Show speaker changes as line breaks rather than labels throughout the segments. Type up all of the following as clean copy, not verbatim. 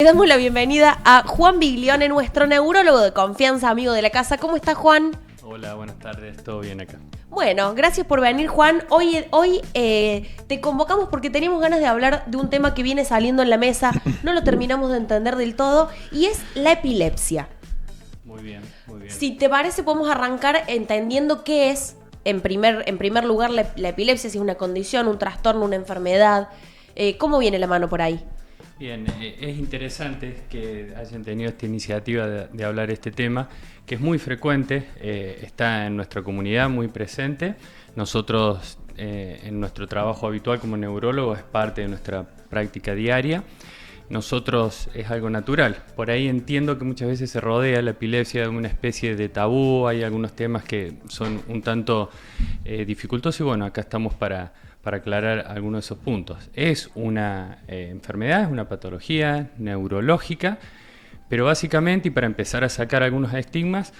Le damos la bienvenida a Juan Biglione, nuestro neurólogo de confianza, amigo de la casa. ¿Cómo está, Juan?
Hola, buenas tardes, todo bien acá.
Bueno, gracias por venir, Juan. Hoy te convocamos porque teníamos ganas de hablar de un tema que viene saliendo en la mesa, no lo terminamos de entender del todo, y es la epilepsia.
Muy bien, muy bien.
Si te parece, podemos arrancar entendiendo qué es, en primer lugar, la epilepsia, si es una condición, un trastorno, una enfermedad. ¿Cómo viene la mano por ahí?
Bien, es interesante que hayan tenido esta iniciativa de hablar de este tema, que es muy frecuente, está en nuestra comunidad muy presente. Nosotros, en nuestro trabajo habitual como neurólogos, es parte de nuestra práctica diaria. Nosotros es algo natural. Por ahí entiendo que muchas veces se rodea la epilepsia de una especie de tabú, hay algunos temas que son un tanto dificultosos y bueno, acá estamos para aclarar algunos de esos puntos. Es una enfermedad, es una patología neurológica, pero básicamente, y para empezar a sacar algunos estigmas,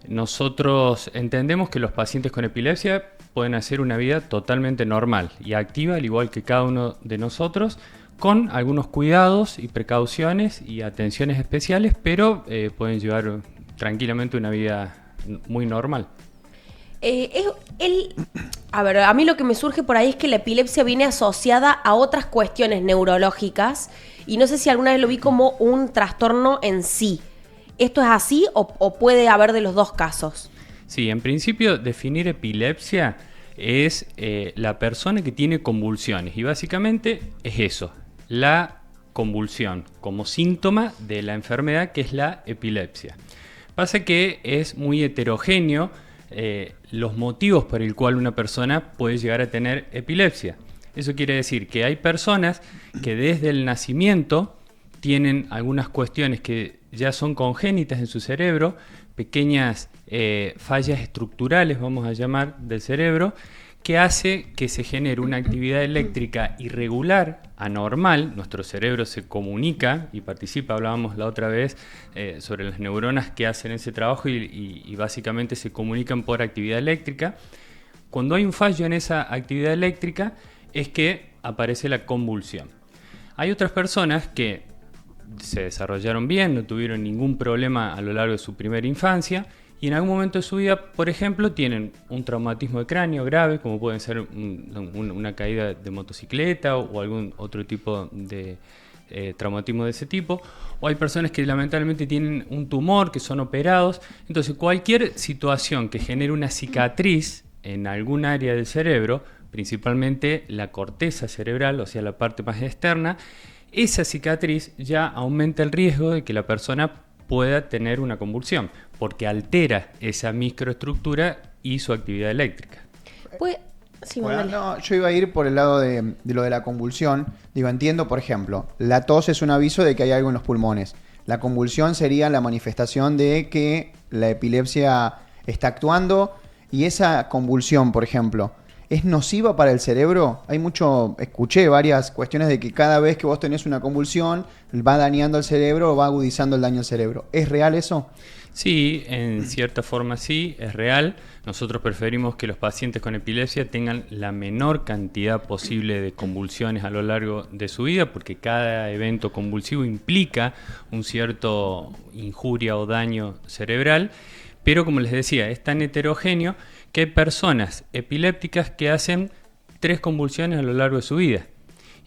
nosotros entendemos que los pacientes con epilepsia pueden hacer una vida totalmente normal y activa, al igual que cada uno de nosotros, con algunos cuidados y precauciones y atenciones especiales, pero pueden llevar tranquilamente una vida muy normal.
A mí lo que me surge por ahí es que la epilepsia viene asociada a otras cuestiones neurológicas y no sé si alguna vez lo vi como un trastorno en sí. ¿Esto es así o puede haber de los dos casos?
Sí, en principio definir epilepsia es la persona que tiene convulsiones y básicamente es eso, la convulsión como síntoma de la enfermedad que es la epilepsia. Pasa que es muy heterogéneo los motivos por el cual una persona puede llegar a tener epilepsia. Eso quiere decir que hay personas que desde el nacimiento tienen algunas cuestiones que ya son congénitas en su cerebro, pequeñas fallas estructurales, vamos a llamar, del cerebro, que hace que se genere una actividad eléctrica irregular, anormal. Nuestro cerebro se comunica y participa, hablábamos la otra vez sobre las neuronas que hacen ese trabajo y básicamente se comunican por actividad eléctrica. Cuando hay un fallo en esa actividad eléctrica es que aparece la convulsión. Hay otras personas que se desarrollaron bien, no tuvieron ningún problema a lo largo de su primera infancia y en algún momento de su vida, por ejemplo, tienen un traumatismo de cráneo grave, como pueden ser una caída de motocicleta o algún otro tipo de traumatismo de ese tipo, o hay personas que lamentablemente tienen un tumor, que son operados. Entonces, cualquier situación que genere una cicatriz en algún área del cerebro, principalmente la corteza cerebral, o sea, la parte más externa, esa cicatriz ya aumenta el riesgo de que la persona pueda tener una convulsión, porque altera esa microestructura y su actividad eléctrica.
Pues, sí,
bueno, no, yo iba a ir por el lado de lo de la convulsión. Digo, entiendo, por ejemplo, la tos es un aviso de que hay algo en los pulmones. La convulsión sería la manifestación de que la epilepsia está actuando y esa convulsión, por ejemplo, ¿es nociva para el cerebro? Escuché varias cuestiones de que cada vez que vos tenés una convulsión va dañando el cerebro o va agudizando el daño al cerebro. ¿Es real eso?
Sí, en cierta forma sí, es real. Nosotros preferimos que los pacientes con epilepsia tengan la menor cantidad posible de convulsiones a lo largo de su vida, porque cada evento convulsivo implica un cierto injuria o daño cerebral. Pero como les decía, es tan heterogéneo que hay personas epilépticas que hacen 3 convulsiones a lo largo de su vida.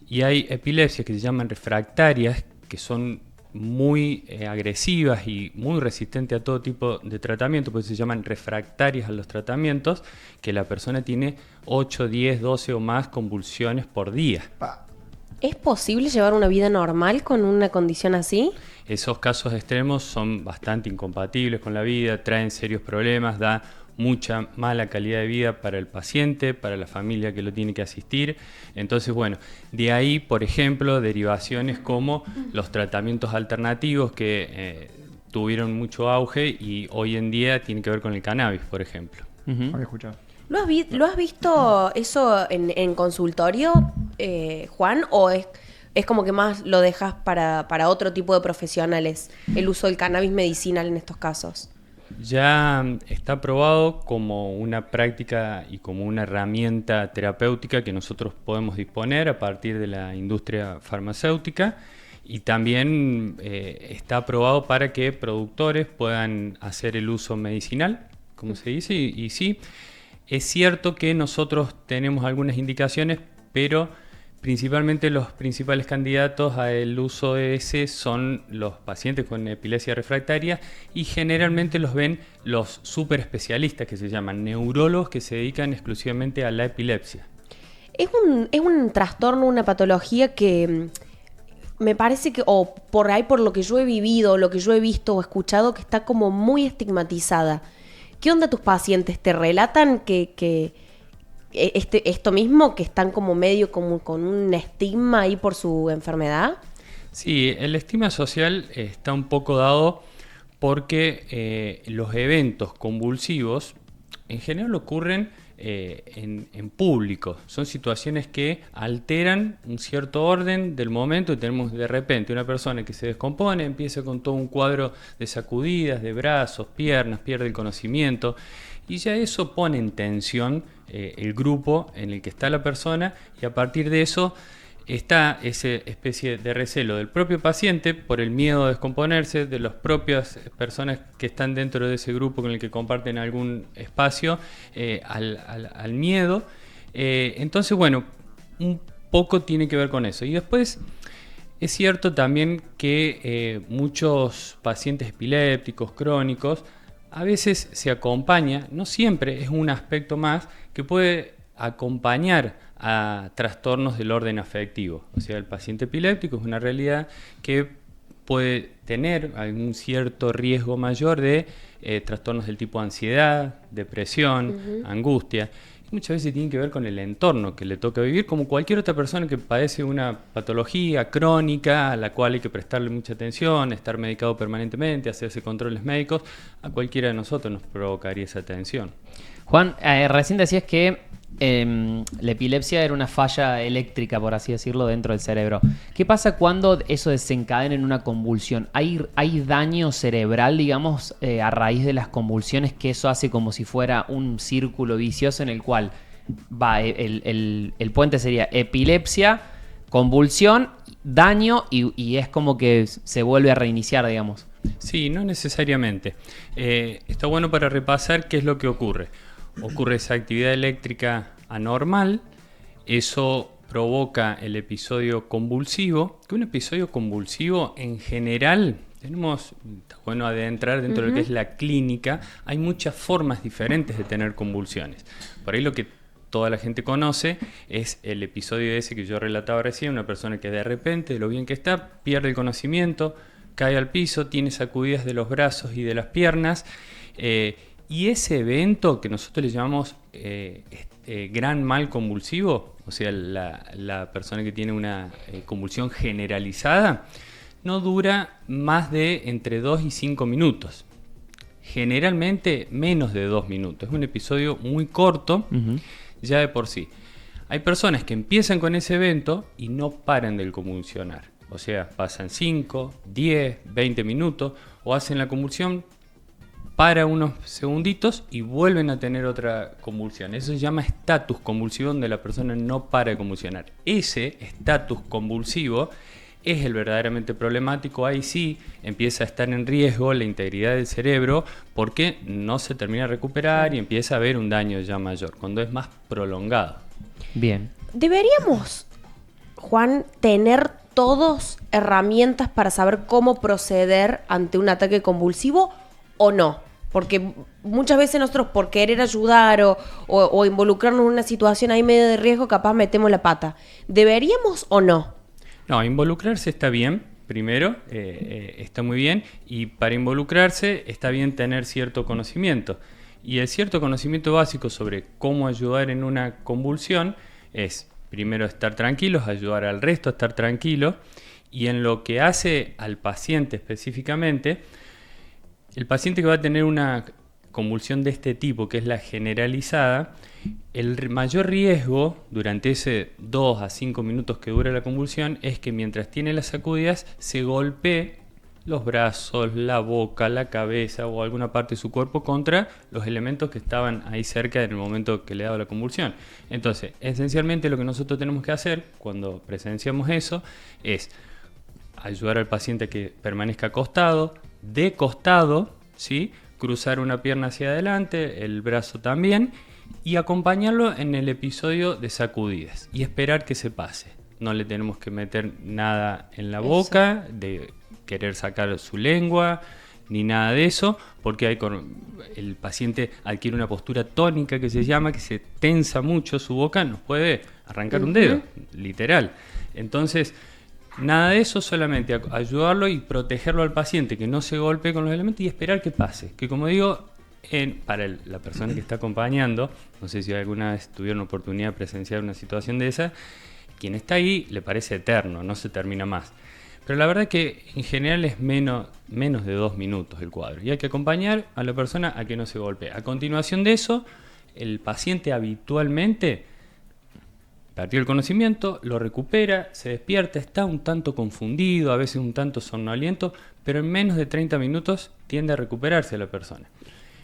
Y hay epilepsias que se llaman refractarias, que son muy agresivas y muy resistentes a todo tipo de tratamiento, porque se llaman refractarias a los tratamientos, que la persona tiene 8, 10, 12 o más convulsiones por día.
¿Es posible llevar una vida normal con una condición así?
Esos casos extremos son bastante incompatibles con la vida, traen serios problemas, da mucha mala calidad de vida para el paciente, para la familia que lo tiene que asistir. Entonces, bueno, de ahí, por ejemplo, derivaciones como los tratamientos alternativos que tuvieron mucho auge y hoy en día tienen que ver con el cannabis, por ejemplo.
Había escuchado.
¿Lo has visto eso en consultorio, Juan? ¿O es como que más lo dejas para otro tipo de profesionales, el uso del cannabis medicinal en estos casos?
Ya está probado como una práctica y como una herramienta terapéutica que nosotros podemos disponer a partir de la industria farmacéutica Y también está aprobado para que productores puedan hacer el uso medicinal, como se dice, y sí, es cierto que nosotros tenemos algunas indicaciones, pero principalmente los principales candidatos al uso de ese son los pacientes con epilepsia refractaria y generalmente los ven los super especialistas que se llaman neurólogos que se dedican exclusivamente a la epilepsia.
Es un trastorno, una patología que me parece que, o por ahí por lo que yo he vivido, lo que yo he visto o escuchado, que está como muy estigmatizada. ¿Qué onda tus pacientes? ¿Te relatan que esto mismo, que están como medio como con un estigma ahí por su enfermedad?
Sí, el estigma social está un poco dado porque los eventos convulsivos en general ocurren en público. Son situaciones que alteran un cierto orden del momento y tenemos de repente una persona que se descompone, empieza con todo un cuadro de sacudidas, de brazos, piernas, pierde el conocimiento y ya eso pone en tensión el grupo en el que está la persona y a partir de eso está esa especie de recelo del propio paciente por el miedo a descomponerse, de las propias personas que están dentro de ese grupo con el que comparten algún espacio, al miedo. Entonces, bueno, un poco tiene que ver con eso. Y después es cierto también que muchos pacientes epilépticos, crónicos, a veces se acompaña, no siempre, es un aspecto más que puede acompañar a trastornos del orden afectivo. O sea, el paciente epiléptico es una realidad que puede tener algún cierto riesgo mayor de trastornos del tipo ansiedad, depresión, angustia. Y muchas veces tienen que ver con el entorno que le toca vivir, como cualquier otra persona que padece una patología crónica a la cual hay que prestarle mucha atención, estar medicado permanentemente, hacerse controles médicos. A cualquiera de nosotros nos provocaría esa tensión.
Juan, recién decías que la epilepsia era una falla eléctrica, por así decirlo, dentro del cerebro. ¿Qué pasa cuando eso desencadena en una convulsión? ¿Hay daño cerebral, digamos, a raíz de las convulsiones, que eso hace como si fuera un círculo vicioso en el cual va el puente sería epilepsia, convulsión, daño y es como que se vuelve a reiniciar, digamos?
Sí, no necesariamente. Está bueno para repasar qué es lo que ocurre. Ocurre esa actividad eléctrica anormal, eso provoca el episodio convulsivo, que un episodio convulsivo en general, está bueno adentrar dentro de lo que es la clínica, hay muchas formas diferentes de tener convulsiones. Por ahí lo que toda la gente conoce es el episodio ese que yo relataba recién, una persona que de repente, de lo bien que está, pierde el conocimiento, cae al piso, tiene sacudidas de los brazos y de las piernas, y ese evento que nosotros le llamamos gran mal convulsivo, o sea, la persona que tiene una convulsión generalizada, no dura más de entre 2 y 5 minutos. Generalmente menos de 2 minutos. Es un episodio muy corto, ya de por sí. Hay personas que empiezan con ese evento y no paran de convulsionar. O sea, pasan 5, 10, 20 minutos o hacen la convulsión para unos segunditos y vuelven a tener otra convulsión. Eso se llama estatus convulsivo, donde la persona no para de convulsionar. Ese estatus convulsivo es el verdaderamente problemático. Ahí sí empieza a estar en riesgo la integridad del cerebro porque no se termina de recuperar y empieza a haber un daño ya mayor, cuando es más prolongado.
Bien.
¿Deberíamos, Juan, tener todos herramientas para saber cómo proceder ante un ataque convulsivo o no? Porque muchas veces nosotros, por querer ayudar o involucrarnos en una situación ahí medio de riesgo, capaz metemos la pata. ¿Deberíamos o no?
No, involucrarse está bien, primero, está muy bien, y para involucrarse está bien tener cierto conocimiento. Y el cierto conocimiento básico sobre cómo ayudar en una convulsión es, primero, estar tranquilos, ayudar al resto a estar tranquilo, y en lo que hace al paciente específicamente, el paciente que va a tener una convulsión de este tipo, que es la generalizada, el mayor riesgo durante ese 2 a 5 minutos que dura la convulsión es que mientras tiene las sacudidas se golpee los brazos, la boca, la cabeza o alguna parte de su cuerpo contra los elementos que estaban ahí cerca en el momento que le daba la convulsión. Entonces, esencialmente lo que nosotros tenemos que hacer cuando presenciamos eso es ayudar al paciente a que permanezca acostado, de costado, ¿sí? Cruzar una pierna hacia adelante, el brazo también, y acompañarlo en el episodio de sacudidas y esperar que se pase. No le tenemos que meter nada en la boca, de querer sacar su lengua, ni nada de eso, porque el paciente adquiere una postura tónica que se llama, que se tensa mucho su boca, nos puede arrancar un dedo, literal. Entonces, nada de eso, solamente ayudarlo y protegerlo al paciente, que no se golpee con los elementos y esperar que pase. Que como digo, para la persona que está acompañando, no sé si alguna vez tuvieron oportunidad de presenciar una situación de esa, quien está ahí le parece eterno, no se termina más. Pero la verdad que en general es menos de 2 minutos el cuadro. Y hay que acompañar a la persona a que no se golpee. A continuación de eso, el paciente habitualmente perdió el conocimiento, lo recupera, se despierta, está un tanto confundido, a veces un tanto somnoliento, pero en menos de 30 minutos tiende a recuperarse la persona.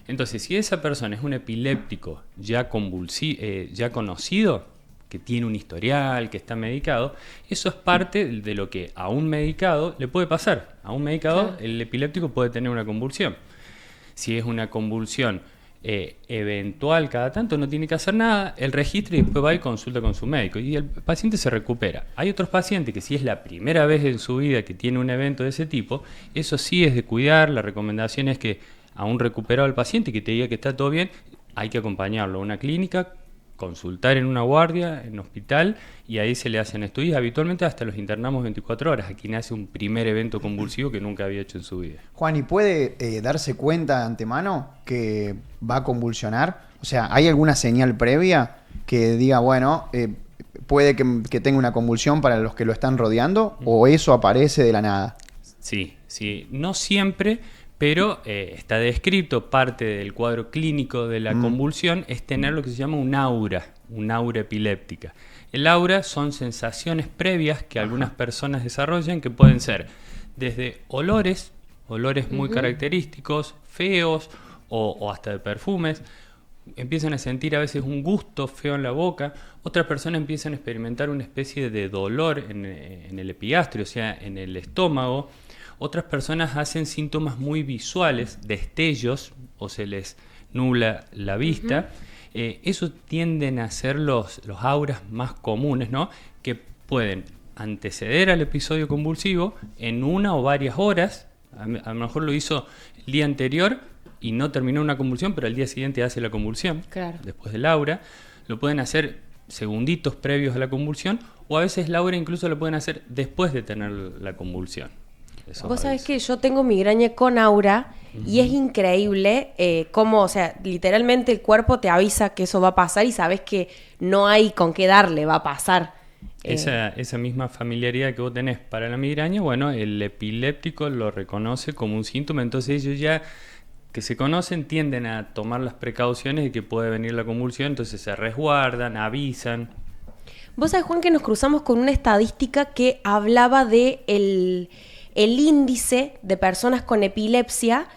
Entonces, si esa persona es un epiléptico ya conocido, que tiene un historial, que está medicado, eso es parte de lo que a un medicado le puede pasar. A un medicado, claro, el epiléptico puede tener una convulsión. Si es una convulsión eventual cada tanto, no tiene que hacer nada, el registro y después va y consulta con su médico y el paciente se recupera. Hay otros pacientes que si es la primera vez en su vida que tiene un evento de ese tipo, eso sí es de cuidar. La recomendación es que a un recuperado el paciente que te diga que está todo bien, hay que acompañarlo a una clínica, consultar en una guardia, en un hospital, y ahí se le hacen estudios. Habitualmente hasta los internamos 24 horas a quien hace un primer evento convulsivo que nunca había hecho en su vida.
Juan, ¿y puede darse cuenta de antemano que va a convulsionar? O sea, ¿hay alguna señal previa que diga, bueno, puede que tenga una convulsión para los que lo están rodeando, o eso aparece de la nada?
Sí, no siempre, pero está descrito. Parte del cuadro clínico de la convulsión es tener lo que se llama un aura epiléptica. El aura son sensaciones previas que algunas personas desarrollan, que pueden ser desde olores muy característicos, feos o hasta de perfumes. Empiezan a sentir a veces un gusto feo en la boca. Otras personas empiezan a experimentar una especie de dolor en el epigastrio, o sea, en el estómago. Otras personas hacen síntomas muy visuales, destellos, o se les nubla la vista. Eso tienden a ser los auras más comunes, ¿no? Que pueden anteceder al episodio convulsivo en 1 o varias horas. A lo mejor lo hizo el día anterior y no terminó una convulsión, pero al día siguiente hace la convulsión, claro, después del aura. Lo pueden hacer segunditos previos a la convulsión, o a veces la aura incluso lo pueden hacer después de tener la convulsión.
Vos sabés que yo tengo migraña con aura y es increíble cómo, o sea, literalmente el cuerpo te avisa que eso va a pasar y sabés que no hay con qué darle, va a pasar.
Esa misma familiaridad que vos tenés para la migraña, bueno, el epiléptico lo reconoce como un síntoma, entonces ellos ya que se conocen tienden a tomar las precauciones de que puede venir la convulsión, entonces se resguardan, avisan.
Vos sabés, Juan, que nos cruzamos con una estadística que hablaba de el índice de personas con epilepsia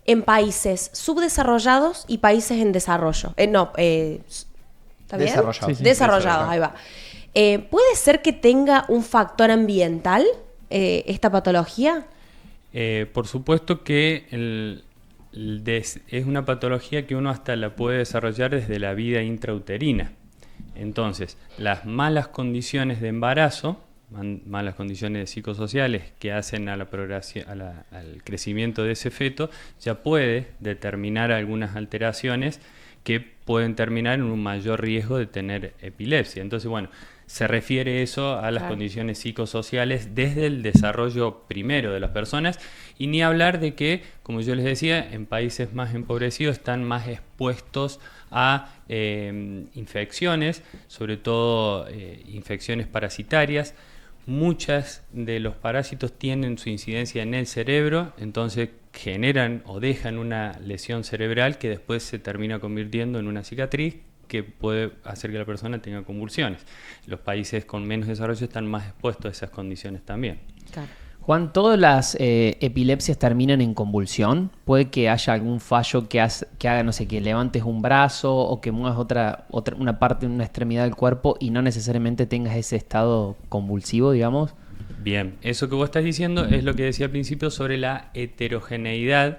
en países subdesarrollados y países en desarrollo. ¿Está bien?
Desarrollados.
Sí. Desarrollados, ahí va. ¿Puede ser que tenga un factor ambiental esta patología?
Por supuesto que es una patología que uno hasta la puede desarrollar desde la vida intrauterina. Entonces, las malas condiciones de embarazo, malas condiciones psicosociales que hacen al crecimiento de ese feto, ya puede determinar algunas alteraciones que pueden terminar en un mayor riesgo de tener epilepsia. Entonces, bueno, se refiere eso a las condiciones psicosociales desde el desarrollo primero de las personas, y ni hablar de que, como yo les decía, en países más empobrecidos están más expuestos a infecciones, sobre todo infecciones parasitarias. Muchas de los parásitos tienen su incidencia en el cerebro, entonces generan o dejan una lesión cerebral que después se termina convirtiendo en una cicatriz que puede hacer que la persona tenga convulsiones. Los países con menos desarrollo están más expuestos a esas condiciones también.
Claro.
Juan, ¿todas las epilepsias terminan en convulsión? ¿Puede que haya algún fallo que haga, no sé, que levantes un brazo o que muevas una parte, una extremidad del cuerpo y no necesariamente tengas ese estado convulsivo, digamos?
Bien, eso que vos estás diciendo es lo que decía al principio sobre la heterogeneidad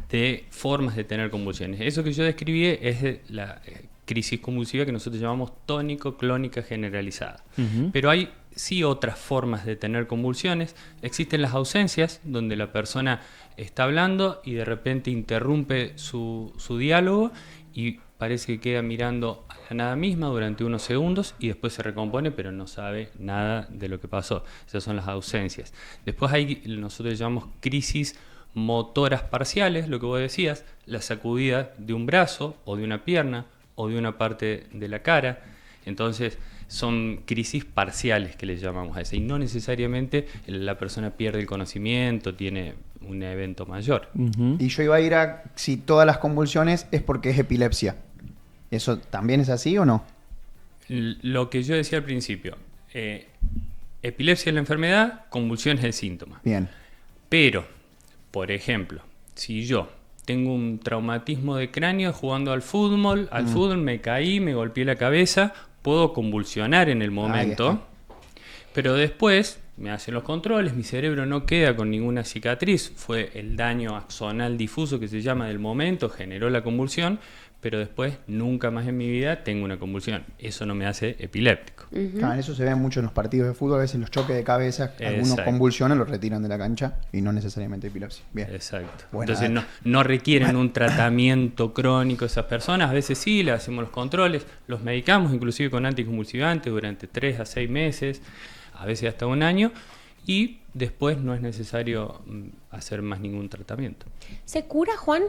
de formas de tener convulsiones. Eso que yo describí es la crisis convulsiva que nosotros llamamos tónico-clónica generalizada. Pero hay sí otras formas de tener convulsiones. Existen las ausencias, donde la persona está hablando y de repente interrumpe su diálogo y parece que queda mirando a la nada misma durante unos segundos y después se recompone, pero no sabe nada de lo que pasó. Esas son las ausencias. Después hay, nosotros llamamos crisis motoras parciales, lo que vos decías, la sacudida de un brazo o de una pierna o de una parte de la cara. Entonces son crisis parciales que le llamamos a esa, y no necesariamente la persona pierde el conocimiento, tiene un evento mayor.
Y yo iba a ir a si todas las convulsiones es porque es epilepsia. ¿Eso también es así o no?
Lo que yo decía al principio, epilepsia es la enfermedad, convulsión es el síntoma.
Bien.
Pero, por ejemplo, si yo tengo un traumatismo de cráneo jugando al fútbol me caí, me golpeé la cabeza, puedo convulsionar en el momento, pero después me hacen los controles, mi cerebro no queda con ninguna cicatriz, fue el daño axonal difuso que se llama del momento, generó la convulsión, pero después nunca más en mi vida tengo una convulsión. Eso no me hace epiléptico.
Claro, eso se ve mucho en los partidos de fútbol, a veces los choques de cabeza, algunos
Exacto.
convulsionan, los retiran de la cancha y no necesariamente epilepsia. Bien.
Exacto.
Buena
Entonces
data.
no requieren un tratamiento crónico esas personas. A veces sí, le hacemos los controles, los medicamos inclusive con anticonvulsivantes durante 3 a 6 meses, a veces hasta un año, y después no es necesario hacer más ningún tratamiento.
¿Se cura, Juan?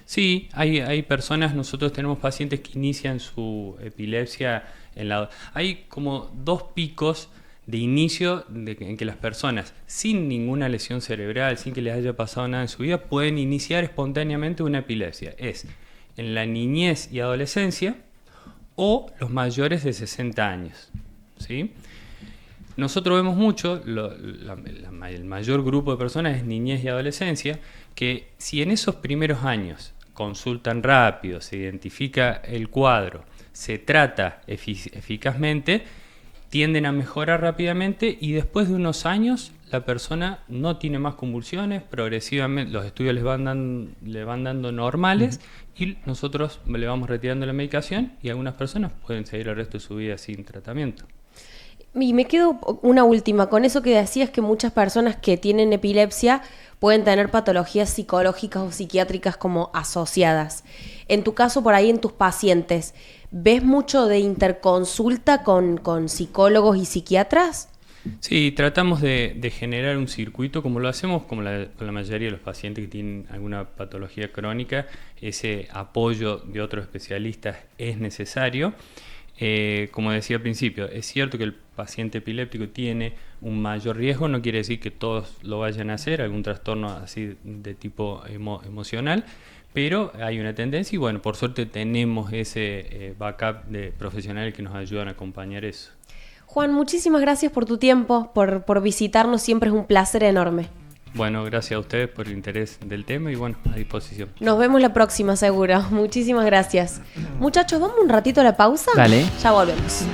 Sí, hay personas, nosotros tenemos pacientes que inician su epilepsia hay como 2 picos de inicio en que las personas sin ninguna lesión cerebral, sin que les haya pasado nada en su vida, pueden iniciar espontáneamente una epilepsia. Es en la niñez y adolescencia o los mayores de 60 años, ¿sí? Nosotros vemos mucho, el mayor grupo de personas es niñez y adolescencia, que si en esos primeros años consultan rápido, se identifica el cuadro, se trata eficazmente, tienden a mejorar rápidamente y después de unos años la persona no tiene más convulsiones, progresivamente los estudios le van dando normales y nosotros le vamos retirando la medicación y algunas personas pueden seguir el resto de su vida sin tratamiento.
Y me quedo una última, con eso que decías que muchas personas que tienen epilepsia pueden tener patologías psicológicas o psiquiátricas como asociadas. En tu caso, por ahí en tus pacientes, ¿ves mucho de interconsulta con psicólogos y psiquiatras?
Sí, tratamos de generar un circuito como lo hacemos con la mayoría de los pacientes que tienen alguna patología crónica. Ese apoyo de otros especialistas es necesario. Como decía al principio, es cierto que el paciente epiléptico tiene un mayor riesgo, no quiere decir que todos lo vayan a hacer, algún trastorno así de tipo emocional, pero hay una tendencia y bueno, por suerte tenemos ese backup de profesionales que nos ayudan a acompañar eso.
Juan, muchísimas gracias por tu tiempo, por visitarnos, siempre es un placer enorme.
Bueno, gracias a ustedes por el interés del tema y bueno, a disposición.
Nos vemos la próxima seguro. Muchísimas gracias. Muchachos, vamos un ratito a la pausa.
Dale.
Ya volvemos.